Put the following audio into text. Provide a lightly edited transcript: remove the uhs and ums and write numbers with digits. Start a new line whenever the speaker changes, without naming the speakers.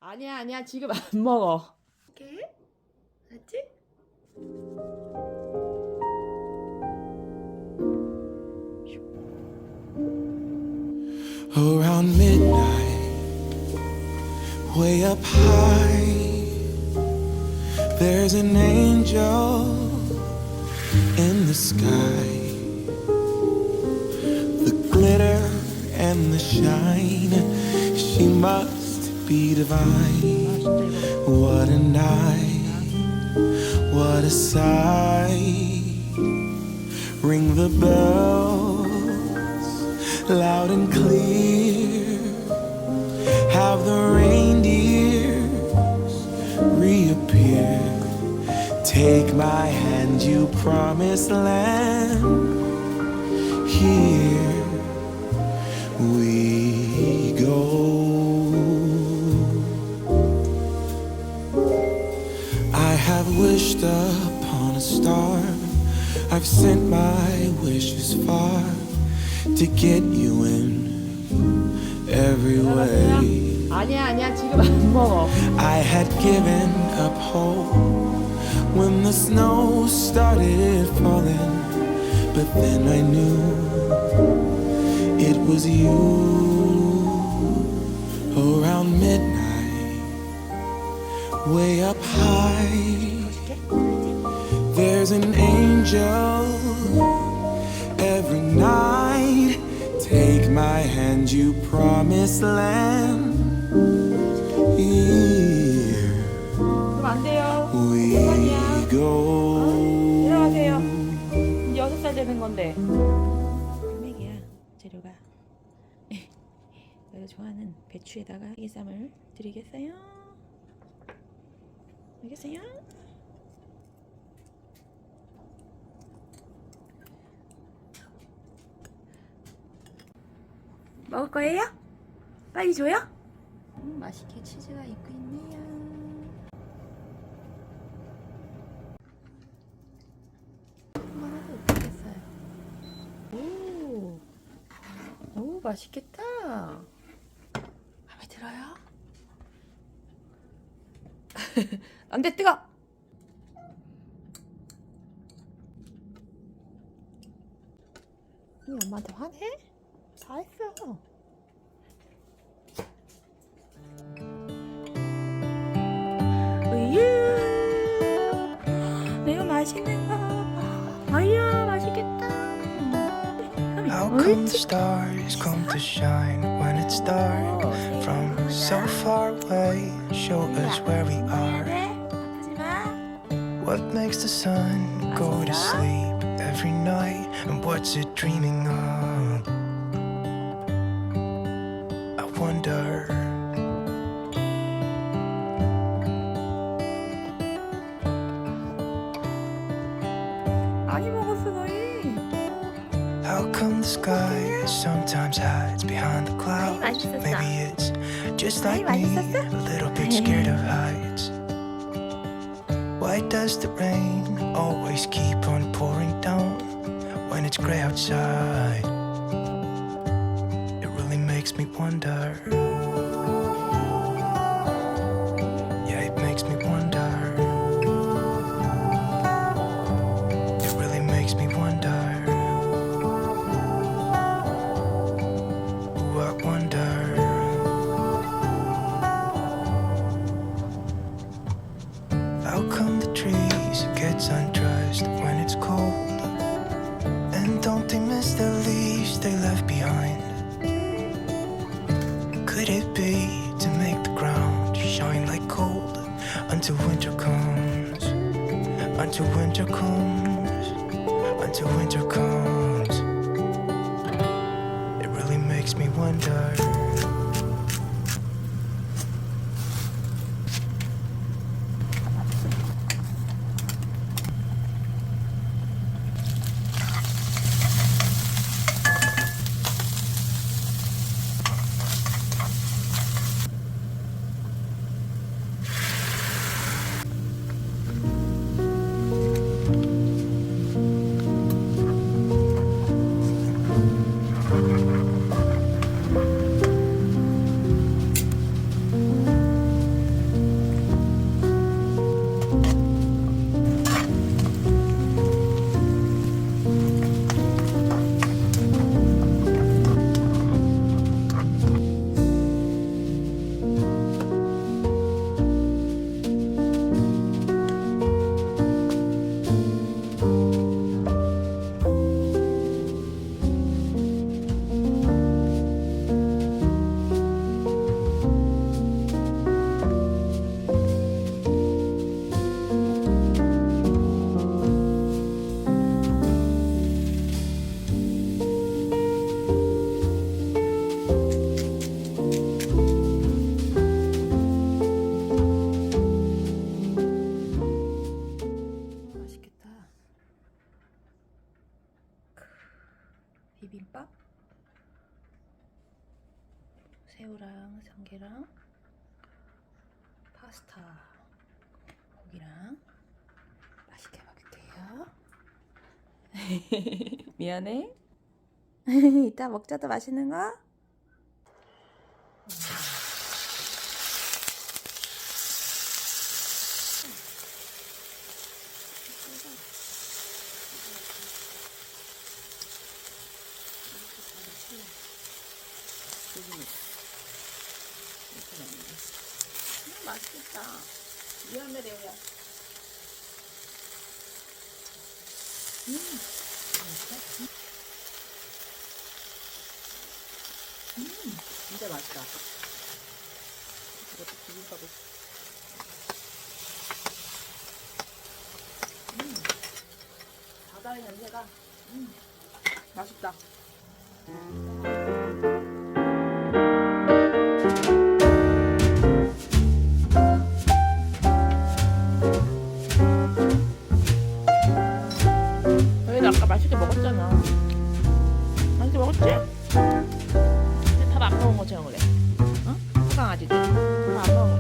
아니야 아니야 지금 안 먹어.
오케이? 알았지?
Around midnight, way up high, there's an angel in the sky. The glitter and the shine, she must be divine. What a night, what a sight. Ring the bells loud and clear. Have the reindeers reappear. Take my hand, you promised land. Here we go. I have wished upon a star. I've sent my wishes far to get you in every way.
아니야 아니야 지금 안 먹어.
I had given up hope when the snow started falling, but then I knew it was you. Around midnight, way up high, there's an angel every night. Take my hand, you promised land. Here
그럼 안 돼요.
we go.
들어가세요. 이제 6살 되는 건데.
할매기야 재료가. 내가 좋아하는 배추에다가 이쌈을 드리겠어요? 알겠어요? 먹을 거예요? 빨리 줘요? 맛있게 치즈가 입고 있네요. 하나도 못하겠어요. 오, 맛있겠다. 마음에 들어요?
안 돼 뜨거.
이 엄마한테 화내? 다 했어. 우유. 이거 맛있는 거. 아이야 맛있겠다.
How come the stars come to shine when it's dark? From so far away, show us where we are.
아프지 마.
What makes the sun go to sleep every night? And what's it dreaming of? I wonder.
많이 먹었어 너희.
How come the sky sometimes hides behind the clouds? Maybe it's just like me, a little bit scared of heights. Why does the rain always keep on pouring down when it's gray outside? It really makes me wonder. Yeah, it makes me wonder. It really makes me wonder. Ooh, I wonder. How come the trees get undressed when it's cold? And don't they miss the leaves they left behind? Could it be to make the ground shine like gold until winter comes? Until winter comes? Until winter comes? It really makes me wonder.
파스타 고기랑 맛있게 먹을게요.
미안해.
이따 먹자도 맛있는 거? 맛있겠다. 미안해 레오야.
진짜 맛있다. 이것도 비빔밥을. 바다의 냄새가 맛있다. 너희는 아까 맛있게 먹었잖아. 맛있게 먹었지? 밥 안 먹은 것처럼 그래. 어? 강아지들 밥 안 먹은